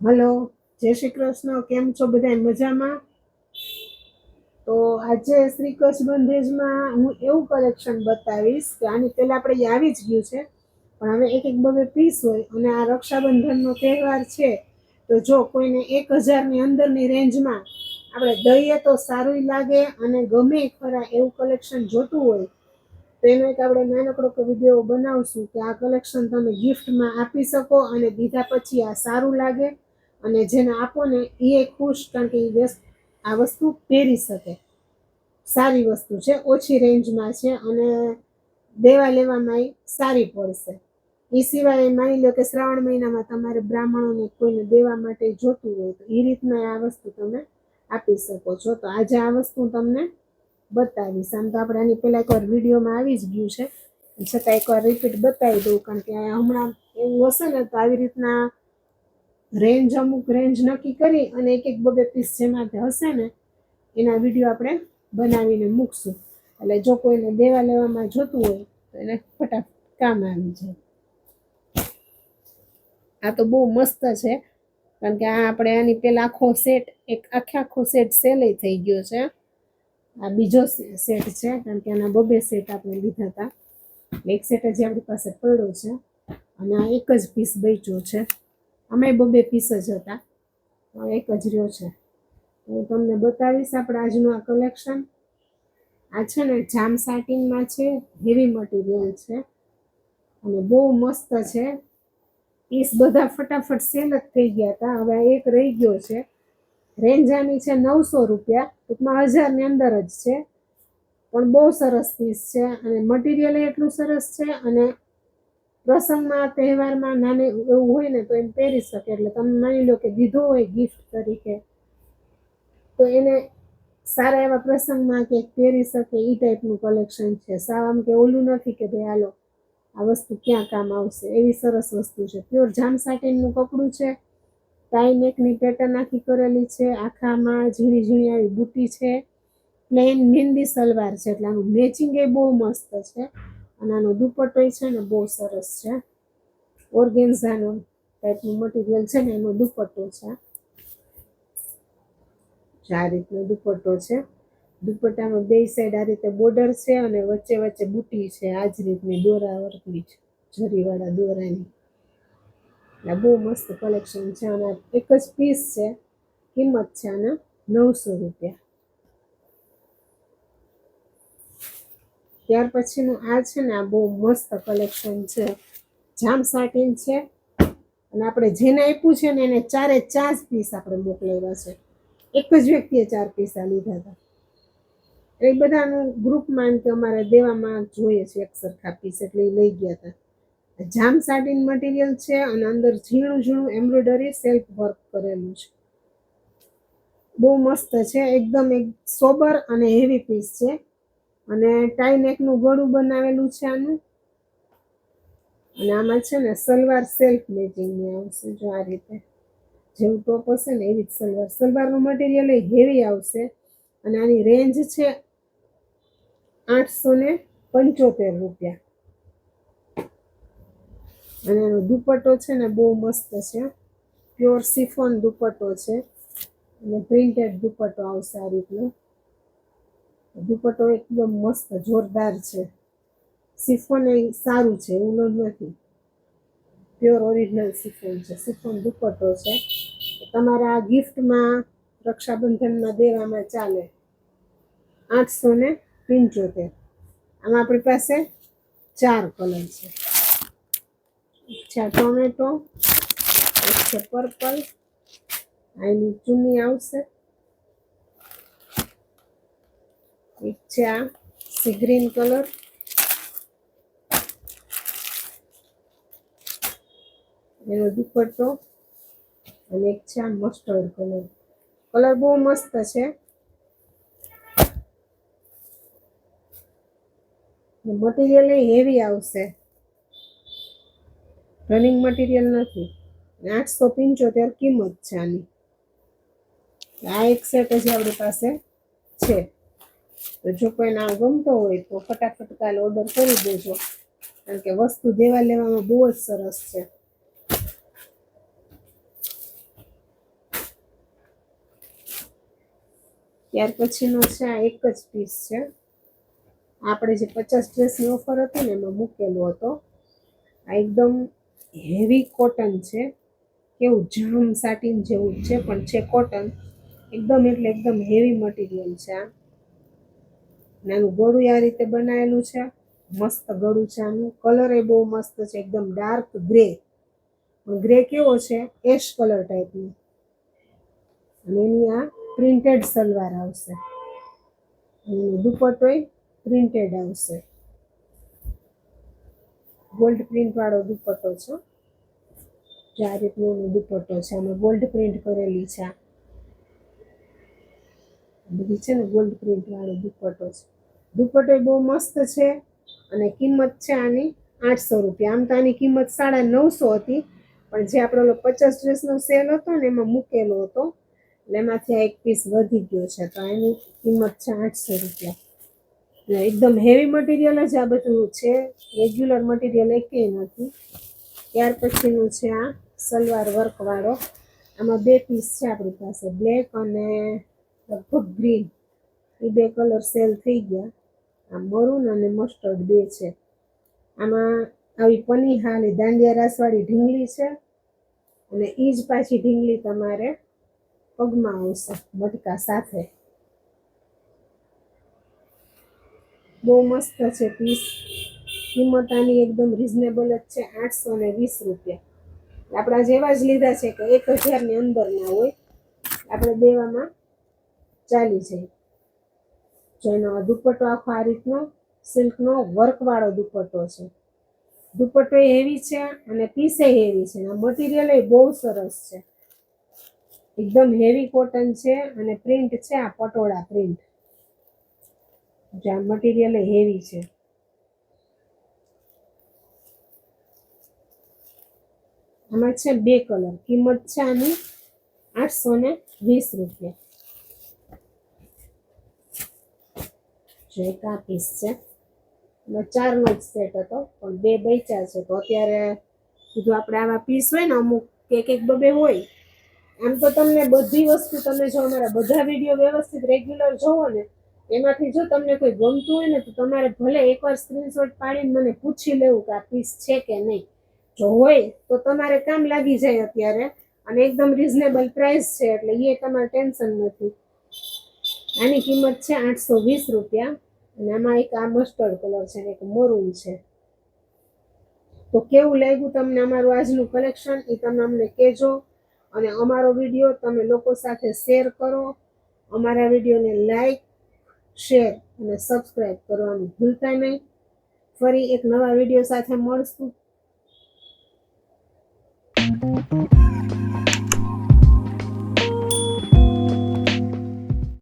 Hello, જય શ્રી કૃષ્ણ. કેમ છો બધા? મજામાં? તો આજે શ્રી કચ્છ બંધેજમાં હું એવું કલેક્શન બતાવીશ કે આની પહેલા આપણે આવી જ ગયું છે, પણ હવે એક એક બબે પીસ હોય અને આ રક્ષાબંધનનો તહેવાર છે. તો જો કોઈને 1000ની અંદરની રેન્જમાં આપણે દઈએ તો સારું લાગે અને ગમે ખરા એવું કલેક્શન જોતું હોય તો એનો એક આપણે નાનકડો વિડીયો બનાવશું કે આ કલેક્શન તમે ગિફ્ટમાં આપી શકો અને દીધા પછી આ સારું લાગે અને જેને આપો ને એ ખુશ, કારણ કે આ વસ્તુ પહેરી શકે. સારી વસ્તુ છે, ઓછી રેન્જમાં છે અને દેવા લેવામાં સારી પડશે. એ સિવાય માની લો કે શ્રાવણ મહિનામાં તમારે બ્રાહ્મણોને કોઈને દેવા માટે જોતું હોય તો એ રીતના આ વસ્તુ તમે આપી શકો છો. તો આજે આ વસ્તુ તમને બતાવીશ. આમ તો આપણે આની પહેલાં એકવાર વિડીયોમાં આવી જ ગયું છે, છતાં એકવાર રિપીટ બતાવી દઉં, કારણ કે હમણાં એવું હશે ને તો આવી રીતના અમુક રેન્જ નક્કી કરી અને એક એક બબે પીસ જેમાંથી હશે ને એના વિડીયો આપણે બનાવીને મૂકશું. એટલે જો કોઈને દેવા લેવામાં જોતું હોય તો એને ફટાફટ કામ આવી જાય. આ તો બહુ મસ્ત છે, કારણ કે આ આપણે આની પહેલા આખો સેટ સેલ થઈ ગયો છે. આ બીજો સેટ છે, કારણ કે આના બબે સેટ આપણે લીધા હતા. એક સેટ જ આપણી પાસે પડ્યો છે અને આ એક જ પીસ બચ્યો છે. અમે બબે પીસ જ હતા, એક જ રહ્યો છે. હું તમને બતાવીશ આપણે આજનું આ કલેક્શન. આ છે ને જામ સાટિનમાં છે, હેવી મટીરિયલ છે અને બહુ મસ્ત છે. પીસ બધા ફટાફટ સેલ જ થઈ ગયા હતા. હવે એક રહી ગયો છે. રેન્જ આની છે 900 રૂપિયા, ટૂંકમાં 1000ની અંદર જ છે, પણ બહુ સરસ પીસ છે અને મટીરિયલ એટલું સરસ છે અને પ્રસંગમાં તહેવારમાં નાને એવું હોય ને તો એમ પહેરી શકે. એટલે તમે માની લો કે દીધો હોય ગિફ્ટ તરીકે તો એને સારા એવા પ્રસંગમાં કે પહેરી શકે એ ટાઈપનું કલેક્શન છે. સાવ આમ કે ઓલું નથી કે ભાઈ હાલો આ વસ્તુ ક્યાં કામ આવશે, એવી સરસ વસ્તુ છે. પ્યોર જામ સાટિનનું કપડું છે. ટાઈ નેકની પેટર્ન આખી કરેલી છે, આખામાં ઝીણી ઝીણી આવી બુટી છે. પ્લેન મહેંદી સલવાર છે, એટલે આનું મેચિંગ એ બહુ મસ્ત છે અને આનો દુપટ્ટો છે ને બહુ સરસ છે. ઓર્ગેન્ઝાનો ટાઈપનું મટીરિયલ છે ને એનો દુપટ્ટો છે. આ રીતનો દુપટ્ટો છે. દુપટ્ટામાં બે સાઈડ આ રીતે બોર્ડર છે અને વચ્ચે વચ્ચે બુટી છે, આ જ રીતની દોરા વર્કની જરીવાળા દોરાની. એટલે બહુ મસ્ત કલેક્શન છે અને એક જ પીસ છે. કિંમત છે આના 900 રૂપિયા. ત્યાર પછીનું આ છે ને આ બહુ મસ્ત કલેક્શન છે. જામ સાટિન છે અને આપણે જેને આપ્યું છે ને એને 4 પીસ આપણે મોકલાવ્યા છે. એક જ વ્યક્તિએ 4 પીસ લીધા હતા. એ બધાનું ગ્રુપમાં કે અમારે દેવામાં જોઈએ છે એક સરખા પીસ, એટલે એ લઈ ગયા હતા. જામ સાટિન મટીરિયલ છે અને અંદર ઝીણું ઝીણું એમ્બ્રોઇડરી સેલ્ફ વર્ક કરેલું છે. બહુ મસ્ત છે, એકદમ એક સોબર અને હેવી પીસ છે અને ટાઈ નેકનું ગળું બનાવેલું છે આનું. અને આમાં છે ને સલવાર સેલ્ફ મેચિંગની આવશે. જો આ રીતે જેવું ટોપ હશે ને એવી જ સલવારનું મટીરિયલ એ હેવી આવશે અને આની રેન્જ છે 875 રૂપિયા. અને એનો દુપટ્ટો છે ને બહુ મસ્ત છે. પ્યોર સિફોન દુપટ્ટો છે અને પ્રિન્ટેડ દુપટ્ટો આવશે આ રીતનો. દુપટ્ટો એકદમ મસ્ત જોરદાર છે. સિફોન એ સારું છે, એવું નથી. પ્યોર ઓરિજિનલ સિફોન છે. સિફોન દુપટ્ટો છે. તમારે આ ગિફ્ટમાં રક્ષાબંધનમાં દેવામાં ચાલે. 875. આમાં આપણી પાસે 4 કલર છે. એક છે ટોમેટો, એક છે પર્પલ, આની ચૂની આવશે, એક છે આ સી ગ્રીન કલર, એનો દુપટ્ટો અને એક છે આ મસ્ટર્ડ કલર. કલર બહુ મસ્ત છે. મટીરિયલ એ હેવી આવશે, રનિંગ મટીરિયલ નથી. 875 કિંમત છે આની. આ એક સેટ જ આપણી પાસે છે. તો જો કોઈને આ ગમતો હોય તો ફટાફટ કાલે ઓર્ડર કરી દેજો, કારણ કે વસ્તુ દેવા લેવામાં બહુ જ સરસ છે. ત્યાર પછીનો છે આ એક જ પીસ છે, આપણે જે 50 ડ્રેસની ઓફર હતી ને એમાં મૂકેલો હતો. આ એકદમ હેવી કોટન છે, કેવું જામ સાટીન જેવું છે પણ છે કોટન એકદમ, એટલે એકદમ હેવી મટીરિયલ છે આ. આનું ગળું આ રીતે બનાવેલું છે, મસ્ત ગળું છે આનું. કલર એ બહુ મસ્ત છે, એકદમ ડાર્ક ગ્રે. ગ્રે કેવો છે, એશ કલર ટાઈપનો. અને એની આ પ્રિન્ટેડ સલવાર આવશે, દુપટ્ટો પ્રિન્ટેડ આવશે, ગોલ્ડ પ્રિન્ટ વાળો દુપટ્ટો છે. જે આ રીતનો દુપટ્ટો છે, આમાં ગોલ્ડ પ્રિન્ટ કરેલી છે, બધી છે ને ગોલ્ડ પ્રિન્ટ વાળો દુપટ્ટો છે. દુપટ્ટો બહુ મસ્ત છે અને કિંમત છે આની 800 રૂપિયા. આમ તો આની કિંમત 950 હતી, પણ જે આપણો 50 ડ્રેસનો સેલ હતો ને એમાં મૂકેલો હતો, એટલે એમાંથી આ એક પીસ વધી ગયો છે, તો એની કિંમત છે 800 રૂપિયા. એકદમ હેવી મટીરિયલ જ આ બધું છે, રેગ્યુલર મટીરિયલ એકેય નથી. ત્યાર પછીનું છે આ સલવાર વર્ક વાળો. આમાં બે પીસ છે આપણી પાસે, બ્લેક અને લગભગ ગ્રીન. એ બે કલર સેલ થઈ ગયા. આ મરૂન અને મસ્ટર્ડ બે છે. આમાં આવી પનીહાલી દાંડિયા રાસવાળી ઢીંગલી છે, અને એ જ પાછી ઢીંગલી તમારે પગમાં આવશે મટકા સાથે. બહુ મસ્ત છે પીસ. કિંમત આની એકદમ રિઝનેબલ જ છે, 820 રૂપિયા. આપણા જેવા જ લીધા છે કે 1000ની અંદર ના હોય, આપણે દેવામાં ચાલી જાય. જેનો દુપટ્ટો આખો આ રીતનો સિલ્કનો વર્કવાળો દુપટ્ટો છે. દુપટ્ટો હેવી છે અને પીસે હેવી છે. આ મટીરિયલ એ બહુ સરસ છે, એકદમ હેવી કોટન છે અને પ્રિન્ટ છે આ પટોળા પ્રિન્ટ. જે આ મટીરિયલ હેવી છે. આમાં છે બે કલર. કિંમત છે આની 820 રૂપિયા. જે એક આ પીસ છે, એમાં 4નો જ સેટ હતો પણ બે બચ્યા છે, તો અત્યારે કીધું આપણે આવા પીસ હોય ને અમુક એક બબે હોય. આમ તો તમને બધી વસ્તુ, તમે જો અમારા બધા વિડીયો વ્યવસ્થિત રેગ્યુલર જોવો ને, એમાંથી જો તમને કોઈ ગમતું હોય ને તો તમારે ભલે એકવાર સ્ક્રીનશોટ પાડીને મને પૂછી લેવું કે આ પીસ છે કે નહીં. જો હોય તો તમારે કામ લાગી જાય અત્યારે, અને એકદમ રિઝનેબલ પ્રાઇસ છે, એટલે એ તમારે ટેન્શન નથી. આની કિંમત છે 820 રૂપિયા. અને આમાં એક આ મસ્ટર્ડ કલર છે, એક મરૂન છે. તો કેવું લાગ્યું તમને અમારું આજનું કલેક્શન એ તમે અમને કહેજો, અને અમારો વિડીયો તમે લોકો સાથે શેર કરો. અમારા વિડીયોને લાઈક, શેર અને સબસ્ક્રાઈબ કરવાનું ભૂલતા નહીં. ફરી એક નવા વિડીયો સાથે મળશું.